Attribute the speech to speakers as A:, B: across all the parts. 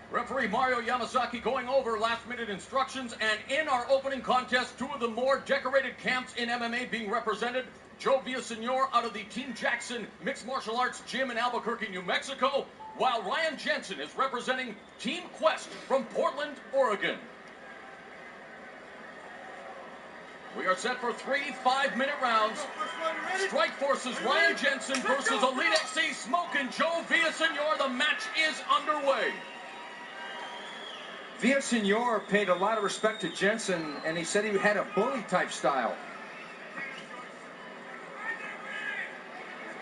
A: Referee Mario Yamasaki going over last-minute instructions, and in our opening contest, two of the more decorated camps in MMA being represented. Joe Villasenor out of the Team Jackson Mixed Martial Arts Gym in Albuquerque, New Mexico, while Ryan Jensen is representing Team Quest from Portland, Oregon. We are set for 3 5-minute rounds. Strikeforce's Ryan Jensen versus Elite XC Smokin' Joe Villasenor. The match is underway.
B: Villasenor paid a lot of respect to Jensen, and he said he had a bully-type style.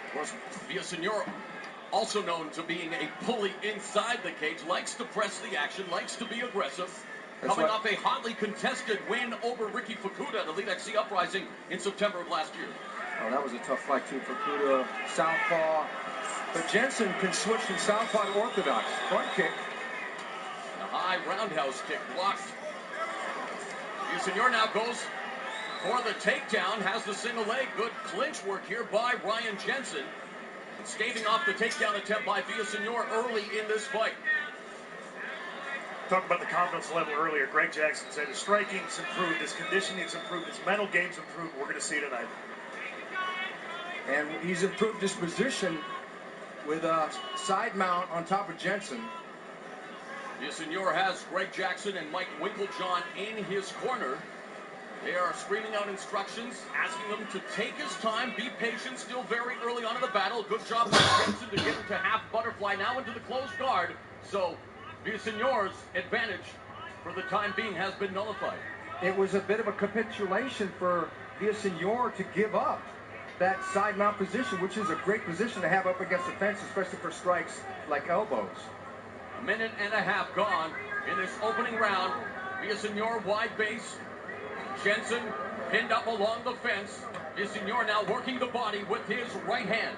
A: Of course, Villasenor, also known to being a bully inside the cage, likes to press the action, likes to be aggressive. Coming off a hotly contested win over Ricky Fukuda at Elite XC Uprising in September of last year.
B: Oh, that was a tough fight, too. Fukuda, southpaw. But Jensen can switch from southpaw to orthodox. Front kick.
A: A high roundhouse kick blocked. Villasenor now goes for the takedown, has the single leg. Good clinch work here by Ryan Jensen. And staving off the takedown attempt by Villasenor early in this fight.
C: Talking about the confidence level earlier, Greg Jackson said his striking's improved, his conditioning's improved, his mental game's improved. We're going to see tonight.
B: And he's improved his position with a side mount on top of Jensen.
A: Villasenor has Greg Jackson and Mike Winklejohn in his corner. They are screaming out instructions, asking him to take his time, be patient, still very early on in the battle. Good job by Jensen to get him to half butterfly, now into the closed guard. So Villasenor's advantage for the time being has been nullified.
B: It was a bit of a capitulation for Villasenor to give up that side mount position, which is a great position to have up against the fence, especially for strikes like elbows.
A: A minute and a half gone in this opening round. Villasenor wide base. Jensen pinned up along the fence. Villasenor now working the body with his right hand.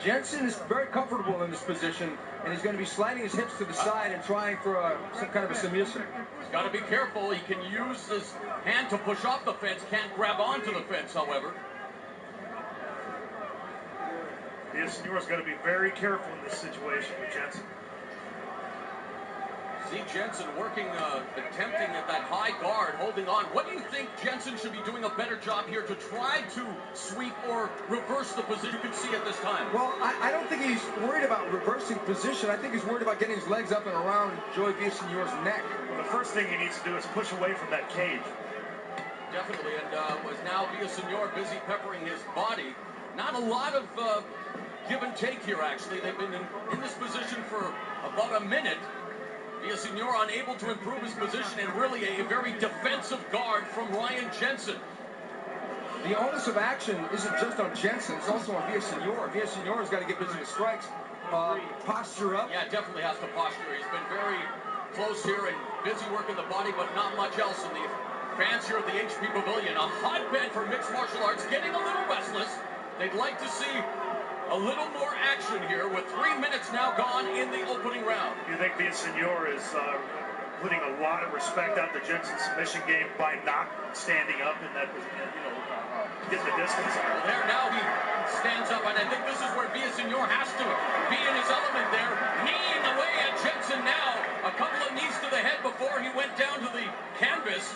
B: Jensen is very comfortable in this position, and he's going to be sliding his hips to the side and trying for some kind of a submission.
A: He's got to be careful. He can use his hand to push off the fence, can't grab onto the fence, however.
C: Villasenor's got to be very careful in this situation with Jensen.
A: See Jensen working, attempting at that high guard, holding on. What do you think Jensen should be doing a better job here to try to sweep or reverse the position you can see at this time?
B: Well, I don't think he's worried about reversing position. I think he's worried about getting his legs up and around Joey Villasenor's neck.
C: Well, the first thing he needs to do is push away from that cage.
A: Definitely, and was now Villasenor busy peppering his body. Not a lot of give and take here, actually. They've been in this position for about a minute. Villasenor unable to improve his position, and really a very defensive guard from Ryan Jensen.
B: The onus of action isn't just on Jensen, it's also on Villasenor. Villasenor's got to get busy with strikes. Posture up.
A: Yeah, definitely has to posture. He's been very close here and busy working the body, but not much else in the Fans here at the HP Pavilion, a hotbed for mixed martial arts, getting a little restless. They'd like to see a little more action here with 3 minutes now gone in the opening round.
C: You think Villasenor is putting a lot of respect on the Jensen submission game by not standing up in that, get the distance.
A: Well, there now he stands up, and I think this is where Villasenor has to be in his element there. Kneeing away at Jensen now. A couple of knees to the head before he went down to the canvas.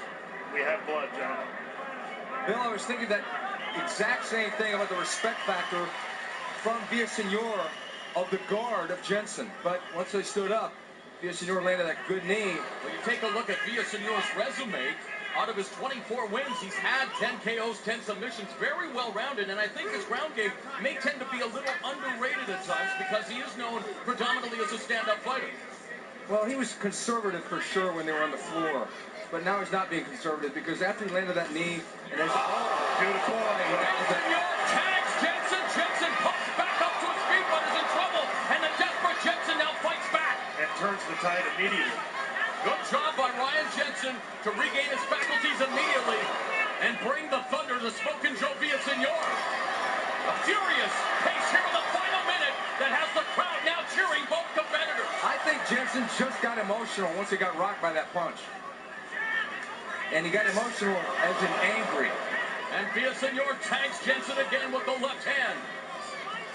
C: We have blood, John.
B: Bill, I was thinking that exact same thing about the respect factor from Villasenor of the guard of Jensen. But once they stood up, Villasenor landed that good knee.
A: When you take a look at Villasenor's resume, out of his 24 wins, he's had 10 KOs, 10 submissions, very well-rounded, and I think his ground game may tend to be a little underrated at times because he is known predominantly as a stand-up fighter.
B: Well, he was conservative for sure when they were on the floor, but now he's not being conservative because after he landed that knee, and there's
C: beautiful.
A: Villasenor tags Jensen. Jensen pops back up to his feet, but is in trouble, and the desperate Jensen now fights back.
C: And turns the tide immediately.
A: Good job by Ryan Jensen to regain his faculties immediately and bring the thunder to Smokin' Joe Villasenor. A furious pace here in the final minute that has the crowd now cheering both competitors.
B: I think Jensen just got emotional once he got rocked by that punch. And he got emotional as in angry.
A: And Villasenor tags Jensen again with the left hand.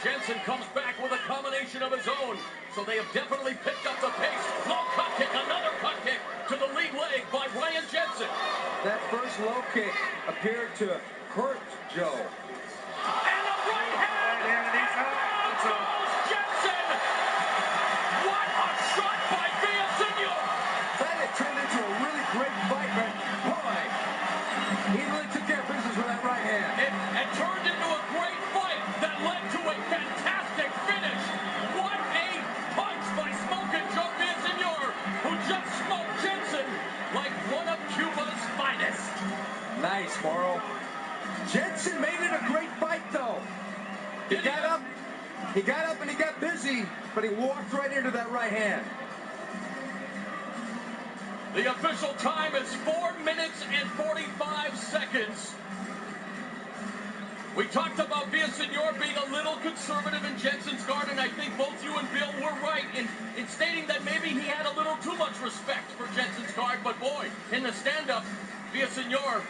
A: Jensen comes back with a combination of his own, so they have definitely picked up the pace. Low cut kick, another cut kick to the lead leg by Ryan Jensen.
B: That first low kick appeared to hurt Joe.
A: And a right hand!
C: And he's out.
A: Goes Jensen! What a shot by Villasenor!
B: That had turned into a really great fight, but boy, he really took care of business with that right hand.
A: It turned into a great fight that led to a fantastic finish. What a punch by Smokin' Joe Villasenor, who just smoked Jensen like one of Cuba's finest.
B: Nice, Morrow. Jensen made it a great fight, though. He got up and he got busy, but he walked right into that right hand.
A: The official time is 4 minutes and 45 seconds. We talked about Villasenor being a little conservative in Jensen's guard, and I think both you and Bill were right in stating that maybe he had a little too much respect for Jensen's guard, but boy, in the stand-up, Villasenor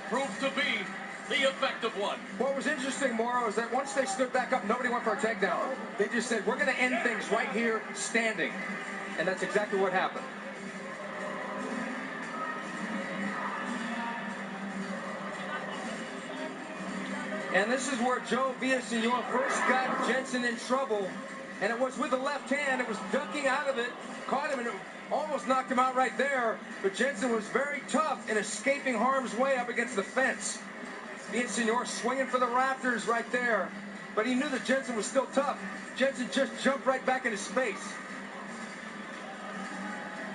A: proved to be the effective one.
B: What was interesting, Morrow, is that once they stood back up, nobody went for a takedown. They just said, we're going to end things right here standing. And that's exactly what happened. And this is where Joe Villasenor first got Jensen in trouble. And it was with the left hand. It was ducking out of it, caught him, and it almost knocked him out right there. But Jensen was very tough in escaping harm's way up against the fence. Villasenor swinging for the rafters right there. But he knew that Jensen was still tough. Jensen just jumped right back in his face.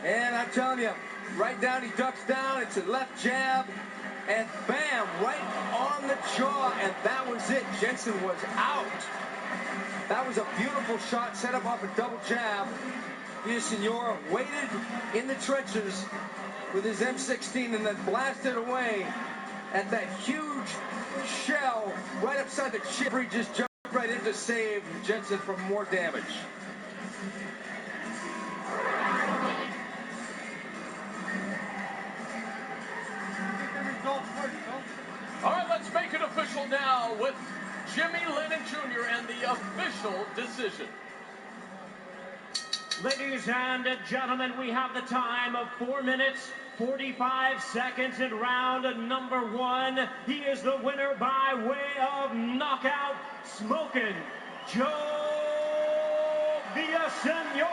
B: And I'm telling you, right down, he ducks down. It's a left jab. And bam, right on the jaw. And that was it. Jensen was out. That was a beautiful shot set up off a double jab. Villasenor waited in the trenches with his M16 and then blasted away at that huge shell right upside the chin. He just jumped right in to save Jensen from more damage.
A: All right, let's make it official now with Jimmy Lennon Jr. and the official decision.
D: Ladies and gentlemen, we have the time of 4 minutes, 45 seconds in round number 1. He is the winner by way of knockout, Smokin' Joe Villasenor.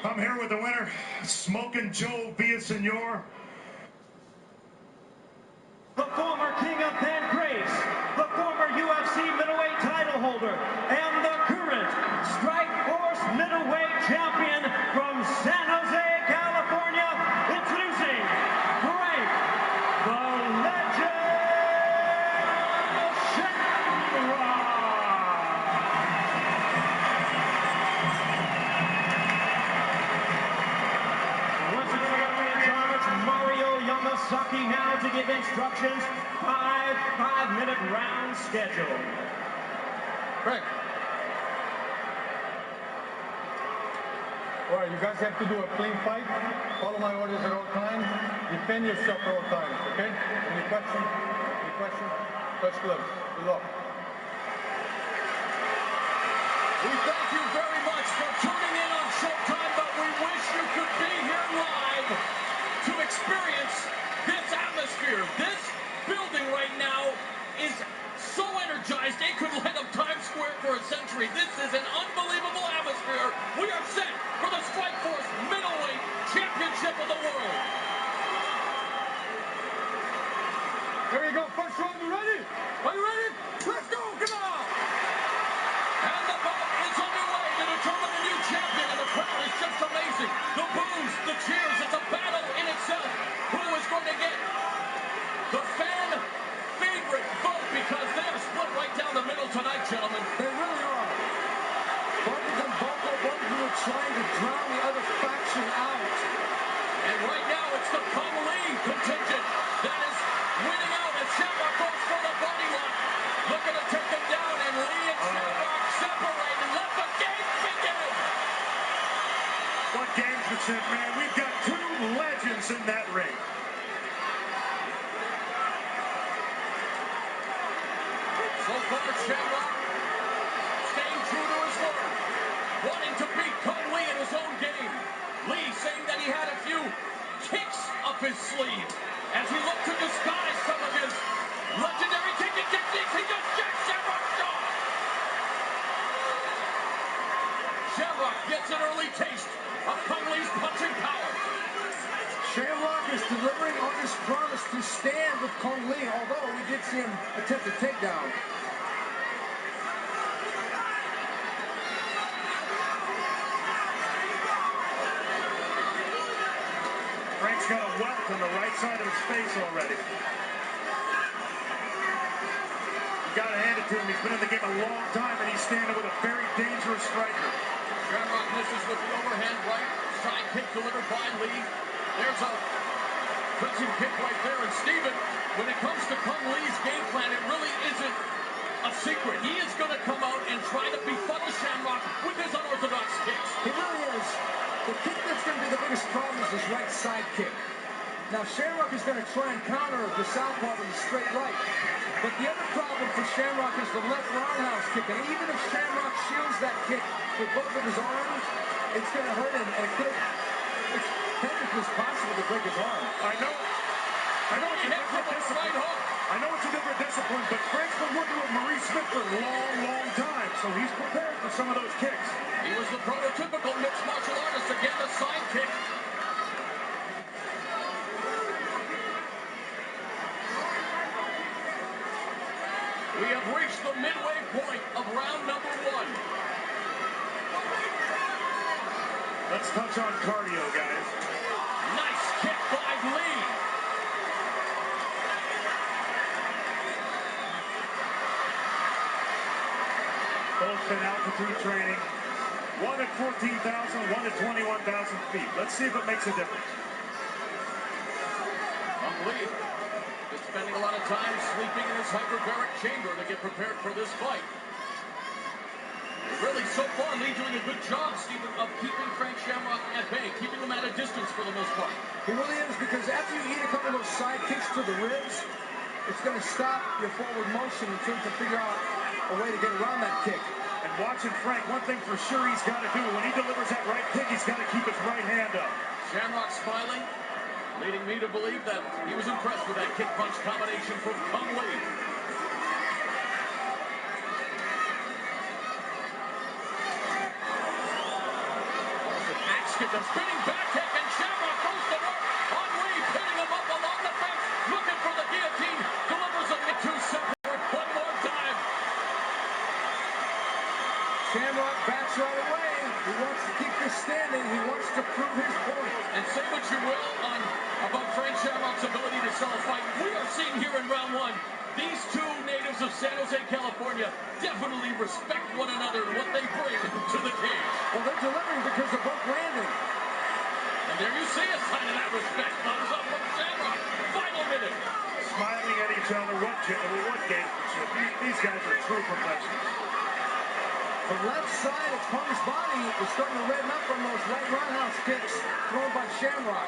C: I'm here with the winner, Smokin' Joe Villasenor.
D: The former King of Pancrase, the former UFC middleweight title holder, and the current Strikeforce middleweight champion from San Jose, California, introducing Frank the Legend Shamrock. time to give instructions. 5-minute round schedule.
E: Frank. All right, you guys have to do a clean fight. Follow my orders at all times. Defend yourself at all times, okay? Any question? Any question? Touch gloves. Good luck.
A: We thank you very much for tuning in on Showtime, but we wish you could be here live to experience this atmosphere. This building right now is so energized it could light up Times Square for a century. This is an unbelievable atmosphere. We are set for the Strikeforce Middleweight Championship of the world.
E: Here we go. First round, you ready? Are you ready? Let's go. Come on.
A: And the bout is underway to determine the new champion, and the crowd is just amazing. The boos, the cheers, it's a battle in itself. Who is going to get the fan favorite vote? Because they are split right down the middle tonight, gentlemen.
B: They really are. Both of them vocal, both of them are trying to drown the other faction out.
A: And right now, it's the Kung Lee contingent that is winning out as Shamrock goes for the body lock. Looking to take them down, and Lee and Shamrock separate and let the game begin.
C: What gamesmanship, man. We've got two legends in that ring.
A: So far, Shamrock staying true to his word, wanting to beat Kung Lee in his own game. Lee saying that he had a few kicks up his sleeve as he looked to disguise some of his legendary kicking techniques. He just jacked Shamrock's jaw. Shamrock gets an early taste of Kung Lee's punching power.
B: Shamrock is delivering on his promise to stand with Kung Lee, although we did see him attempt a takedown.
C: Frank's got a welt on the right side of his face already. You gotta hand it to him. He's been in the game a long time, and he's standing with a very dangerous striker.
A: Shamrock misses with the overhand right side kick delivered by Lee. There's a pressing kick right there. And Steven, when it comes to Kung Lee's game plan, it really isn't a secret. He is going to come out and try to befuddle Shamrock with his unorthodox kicks.
B: He really is. The kick that's going to be the biggest problem is his right side kick. Now, Shamrock is going to try and counter the southpaw with a straight right. But the other problem for Shamrock is the left roundhouse kick. And even if Shamrock shields that kick with both of his arms, it's going to hurt him. And it's technically possible to break his arm.
C: I know it's a different discipline. I know it's a different discipline, but Frank's been working with Maurice Smith for a long, long time, so he's prepared for some of those kicks.
A: He was the prototypical mixed martial artist. Again, the side kick. We have reached the midway point of round number one.
C: Let's touch on cardio, guys.
A: Nice kick by Lee.
C: Both been altitude training. One at 14,000, one at 21,000 feet. Let's see if it makes a difference.
A: Kung Lee is spending a lot of time sleeping in his hyperbaric chamber to get prepared for this fight. Really, so far, Lee doing a good job, Steven, of keeping Frank Shamrock at bay, keeping him at a distance for the most part.
B: He really is, because after you eat a couple of those side kicks to the ribs, it's going to stop your forward motion until you can figure out a way to get around that kick.
C: And watching Frank, one thing for sure he's got to do, when he delivers that right kick, he's got to keep his right hand up.
A: Shamrock smiling, leading me to believe that he was impressed with that kick-punch combination from Kung Lee. Axe kick, a spinning back kick, and Shamrock goes to work on Lee, pinning him up along the fence, looking for the guillotine, delivers him to separate one more time.
B: Shamrock backs right away. He wants to keep this standing. He wants to prove his point.
A: And say what you will about Frank Shamrock's ability to sell a fight. We are seeing here in round one, these two natives of San Jose, California, definitely respect one another and what they bring to the cage.
B: Well, they're delivering because they're both landing.
A: And there you see a sign of that respect. Thumbs up from Shamrock. Final minute.
C: each other, what game. These guys are true professionals.
B: The left side of Kong's body is starting to redden up from those right roundhouse kicks thrown by Shamrock.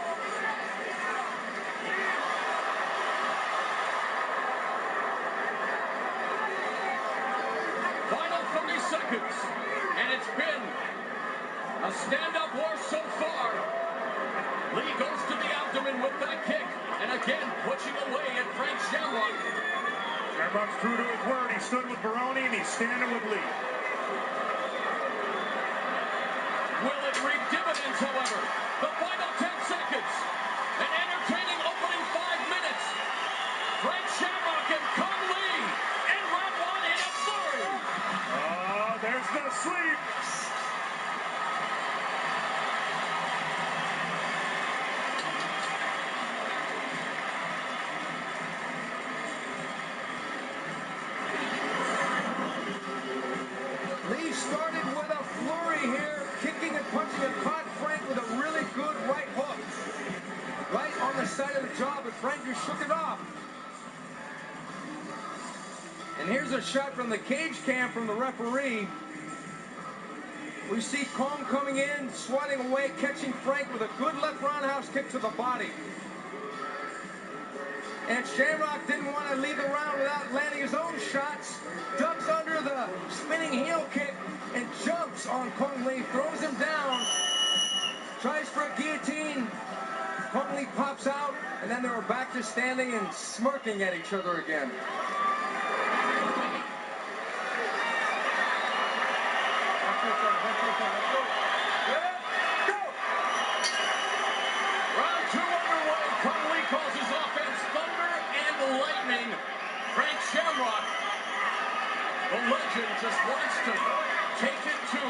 A: Final 30 seconds, and it's been a stand-up war so far. Lee goes to the abdomen with that kick, and again pushing away at Frank Shamrock.
C: Shamrock's true to his word. He stood with Baroni, and he's standing with Lee.
A: Will it reap dividends, however? The final 10 seconds. An entertaining opening 5 minutes. Frank Shamrock and Kong Lee in round 1 in a flurry.
C: There's the sleep.
B: Lee started with a flurry here, kicking and punching, and caught Frank with a really good right hook. Right on the side of the jaw, but Frank just shook it off. And here's a shot from the cage cam from the referee. We see Kong coming in, swatting away, catching Frank with a good left roundhouse kick to the body. And Shamrock didn't want to leave the round without landing his own shots. Ducks under the spinning heel kick and jumps on Kong Lee, throws him down, tries for a guillotine. Kong Lee pops out, and then they were back to standing and smirking at each other again.
A: Round 2 underway. Kong Lee calls his offense thunder and lightning. Frank Shamrock, the legend, just wants to take it to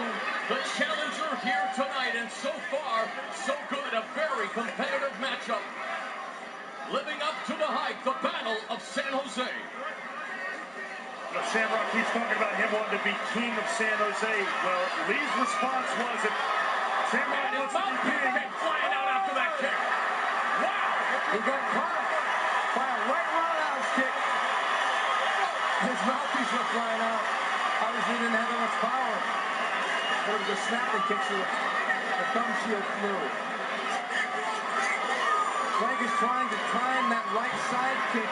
A: the challenger here tonight. And so far, so good. A very competitive matchup. Living up to the hype, the Battle of San Jose.
C: Shamrock keeps talking about him wanting to be king of San Jose. Well, Lee's response was that Shamrock wants to be king.
A: Flying out after that kick. Wow!
B: He got caught by a right roundhouse kick. His mouthpiece went flying out. Obviously didn't have that much power. But it was a snapping kick, so the thumb shield flew. Frank is trying to time that right side kick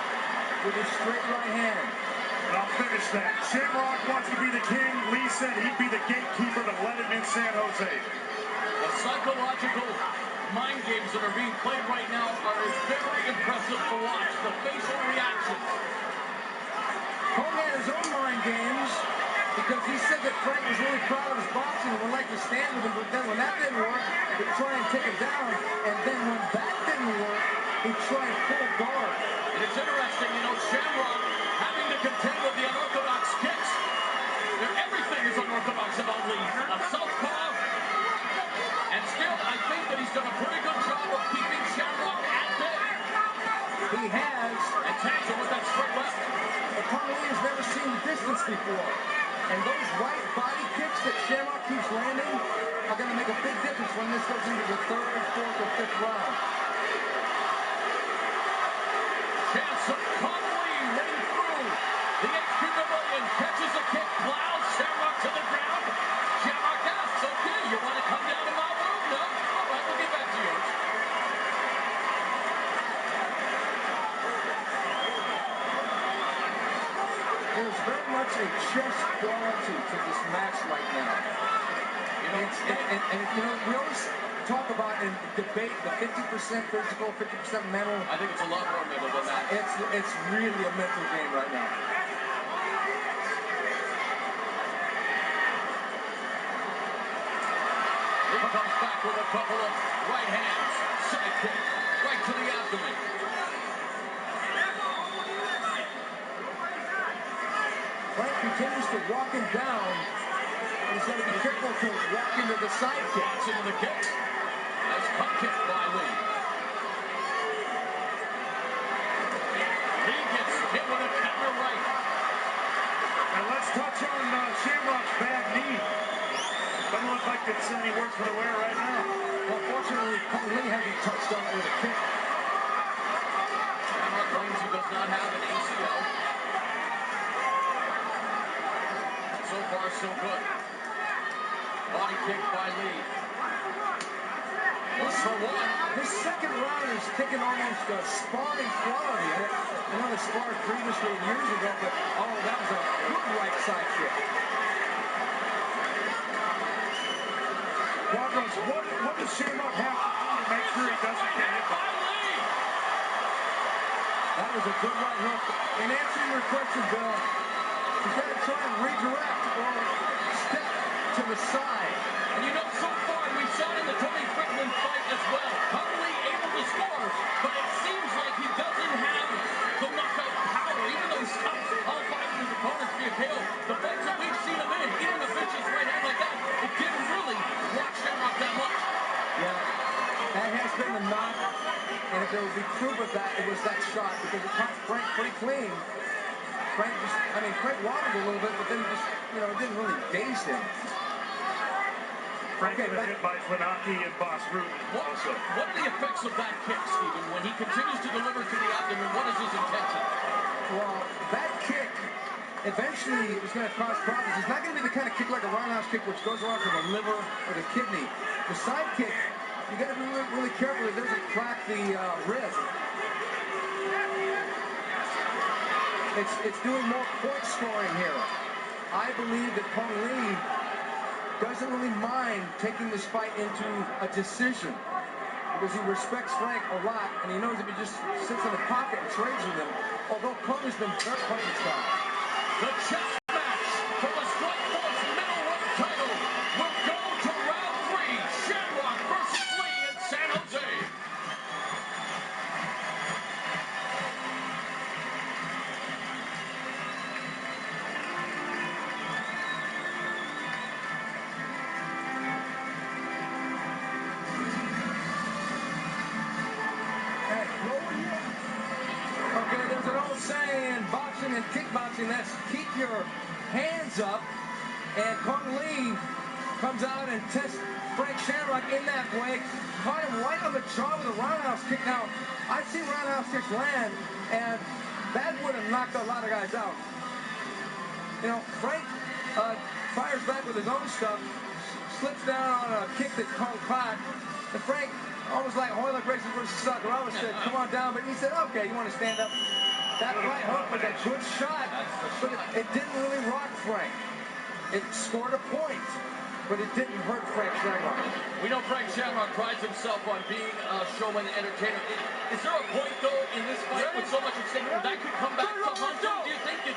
B: with his straight right hand.
C: And I'll finish that. Shamrock wants to be the king. Lee said he'd be the gatekeeper to let him in San Jose.
A: The psychological mind games that are being played right now are very impressive to watch. The facial reactions.
B: Kong had his own mind games because he said that Frank was really proud of his boxing and would like to stand with him, but then when that didn't work, he'd try and take him down, and then when that didn't work, he'd try and pull guard.
A: And it's interesting, you know, Shamrock having to contend with the unorthodox kicks. Everything is unorthodox about Lee. A southpaw. And still, I think that he's done a pretty good job of keeping Shamrock at bay.
B: He has.
A: And tags him with that straight left.
B: But Kong Lee has never seen the distance before. And those right body kicks that Shamrock keeps landing are going to make a big difference when this goes into the 3rd, 4th, or 5th round.
A: Chance of Kong Lee winning through. The HP Pavilion catches a kick, plows Shamrock to the ground. Shamrock asks, okay, you want to come down to my room? No? All right, we'll get back to yours.
B: There's very much a chess quality to this match right now. You know, we always talk about and debate the 50% physical, 50% mental.
A: I think it's a lot more mental than that.
B: It's really a mental game right now.
A: He comes back with a couple of right hands. Side kick, right to the abdomen.
B: Frank continues to walk him down. He's got to be careful to walk into the side kick.
A: Walks into the kick. Nice cut kick by Lee. Lee gets hit with a counter right.
C: Now let's touch on Shamrock's bad knee. Doesn't look like it's any worse for the wear right now.
B: Well, fortunately, Kong Lee hasn't touched on it with a kick.
A: Shamrock claims he does not have an ACL. So far, so good. Body kick by Lee. One for one.
B: This second round is taking almost sparring quality. I know they sparred previously years ago, but that was a good right side kick.
C: Quadros, what does Shamrock have to do to make sure he doesn't get hit by Lee?
B: That was a good right hook. In answering your question, Bill, he's got to try and redirect or step to the side.
A: And you know, so far, we saw it in the Tony Frickman fight as well. Probably able to score, but it seems like he doesn't have the knockout power. Even though he stops all five of his opponents via KO, the fights that we've seen him in, even a vicious right hand like that, it didn't really rock Shamrock that much.
B: Yeah, that has been the knock. And if there would be proof of that, it was that shot, because it caught Frank pretty clean. Frank wobbled a little bit, but then it just, it didn't really daze him.
C: Frank was hit by Flanaki and Boss Root also.
A: What are the effects of that kick, Stephen? When he continues to deliver to the abdomen, what is his intention?
B: Well, that kick eventually is going to cause problems. It's not going to be the kind of kick like a roundhouse kick, which goes around to the liver or the kidney. The side kick, you got to be really careful it doesn't crack the rib. It's doing more point scoring here. I believe that Kong Lee doesn't really mind taking this fight into a decision because he respects Frank a lot, and he knows if he just sits in the pocket and trades with him, although Kong has been very punching style.
A: The chess match for the Strikeforce middleweight title will go to round 3, Shamrock versus Lee in San Jose.
B: Okay, there's an old saying in boxing and kickboxing, that's keep your hands up, and Kong Lee comes out and tests Frank Shamrock in that way, caught him right on the jaw with a roundhouse kick. Now, I've seen roundhouse kicks land, and that would have knocked a lot of guys out. Frank fires back with his own stuff, slips down on a kick that Kong caught, and Frank, almost like Hoyler Gracie versus Sakuraba, said, come on down, but he said, okay, you want to stand up? That right hook was a good shot, but it didn't really rock Frank. It scored a point, but it didn't hurt Frank Shamrock.
A: We know Frank Shamrock prides himself on being a showman and entertainer. Is there a point, though, in this fight with so much at stake where that could come back to haunt him? Do you think he's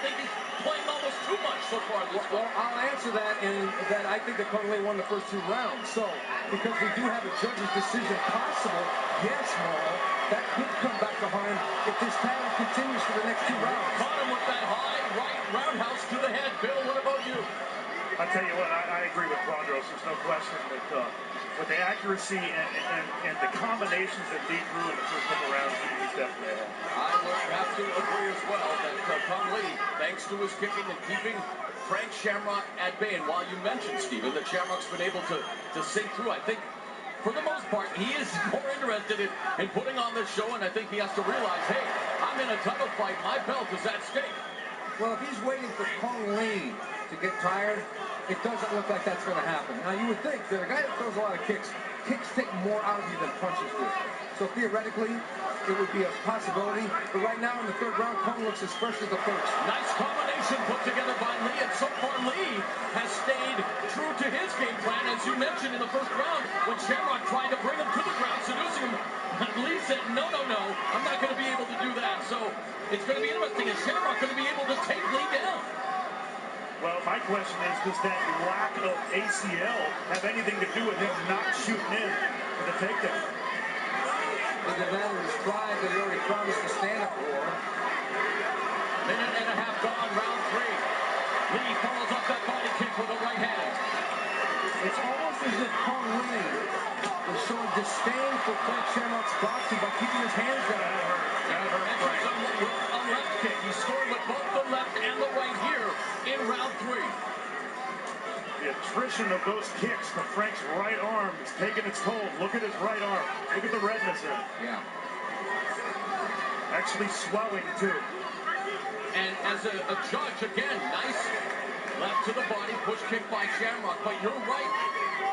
A: playing almost too much so far this fight?
B: Well, I'll answer that in that I think that Kong Lee won the first 2 rounds. So, because we do have a judge's decision possible, yes, Maul, that could come back to haunt him if this pattern continues for the next 2 rounds.
A: Caught him with that high right roundhouse to the head. Bill, what about you?
C: I tell you what, I agree with Quadros. There's no question that with the accuracy and the combinations that Lee threw in the first couple rounds, he's definitely ahead.
A: I would have to agree as well that Kong Lee, thanks to his kicking and keeping Frank Shamrock at bay, and while you mentioned, Stephen, that Shamrock's been able to sink through, I think for the most part, he is more interested in putting on this show, and I think he has to realize, hey, I'm in a title fight. My belt is at stake.
B: Well, if he's waiting for Kong Lee to get tired, it doesn't look like that's going to happen. Now, you would think that a guy that throws a lot of kicks take more out of you than punches do. So theoretically, it would be a possibility. But right now in the 3rd round, Kong looks as fresh as the first.
A: Nice combination put together by Lee, and so far Lee has stayed true to his game plan, as you mentioned in the first round, when Shamrock tried to bring him to the ground, seducing him. Lee said, no, I'm not going to be able to do that. So it's going to be interesting. Is Shamrock going to be able to take Lee down?
C: Well, my question is, does that lack of ACL have anything to do with him not shooting in for the takedown?
B: The advantage is pride that he already promised to stand up for.
A: Minute and a half gone, round 3. Lee follows up that body kick with a right hand.
B: It's almost as if Kong Lee is showing disdain for Frank Shamrock's boxing by keeping his hands down.
A: That hurt Frank. A left kick. He scored with both the left and the right here in round 3.
C: The attrition of those kicks to Frank's right arm is taking its toll. Look at his right arm. Look at the redness in it.
B: Yeah.
C: Actually swelling, too.
A: And as a judge, again, nice left to the body, push kick by Shamrock. But you're right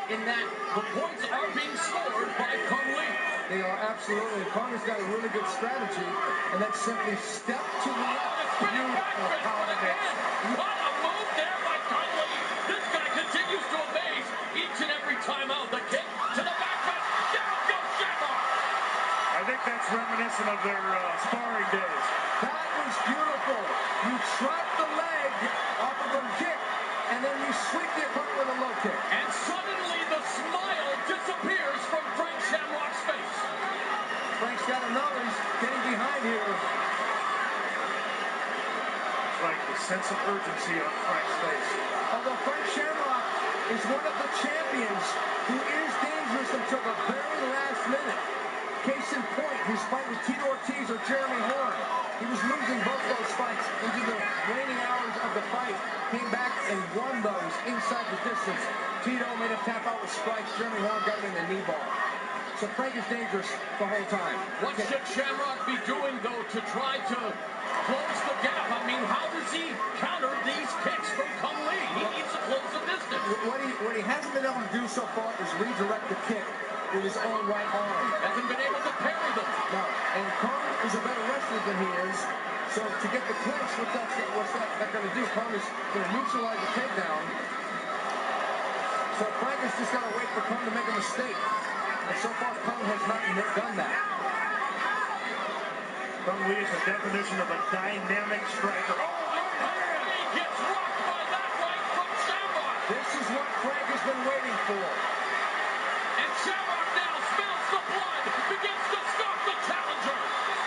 A: in that the points are being scored by Kung Lee.
B: They are absolutely. Kong's got a really good strategy, and that's simply step to the left.
A: Beautiful combination. What a move there by Kung Lee. This guy continues to amaze each and every time out. The kick to the back fist. Down goes Shamrock.
C: I think that's reminiscent of their sparring days.
B: That was beautiful. You trap the leg off of a kick, and then you sweep the opponent with a low kick.
A: And suddenly the smile disappears from Frank Shamrock's face.
B: Frank's got another. He's getting behind here.
C: It's like the sense of urgency on Frank's face.
B: Although Frank Shamrock is one of the champions who is dangerous until the very last minute. Case in point, his fight with Tito Ortiz or Jeremy Horn. He was losing both those fights into the waning hours of the fight. Came back and won those inside the distance. Tito made him tap out with strikes. Jeremy Horn got him in the knee bar. So Frank is dangerous the whole time.
A: What should Shamrock be doing, though, to try to close the gap? I mean, how does he counter these kicks from Kung Lee? He needs to close the distance.
B: What he hasn't been able to do so far is redirect the kick with his own right arm.
A: Hasn't been able to parry them.
B: No, and Kong is a better wrestler than he is. So to get the clinch, what's that going to do? Kong is going to neutralize the takedown. So Frank has just got to wait for Kong to make a mistake. And so far, Kong has not done that.
C: Kung Lee is the definition of a dynamic striker.
A: He gets rocked by that right from Shamrock.
B: This is what Frank has been waiting for.
A: And Shamrock now spills the blood, begins to stalk the challenger.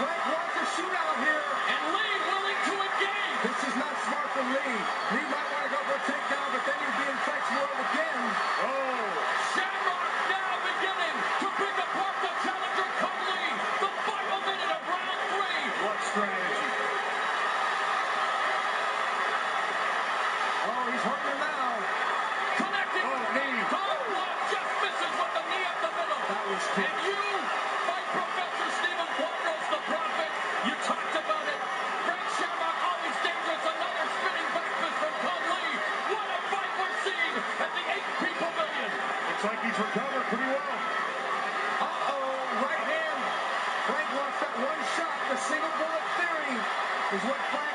B: Frank wants a shootout here.
A: And Lee willing to engage.
B: This is not smart for Lee. Lee might want to go for a takedown, but then he'd be in Frank's world again.
C: Oh!
A: Shamrock now beginning to pick apart the challenger Kung Lee. The final minute of round 3.
C: What strategy?
B: Oh, he's hurting him now.
A: Connecting.
C: Knee.
A: Tom Blood just misses with the knee up the middle.
B: That was kick.
A: And you, my Professor Stephen Quadros, the prophet, you talked about it. Frank Shamrock always dangerous. Another spinning back fist from Kung Lee. What a fight we're seeing at the 8 Pavilion.
C: Looks like he's recovered pretty well.
B: Uh-oh, right hand. Frank lost that one shot. The single bullet theory is what Frank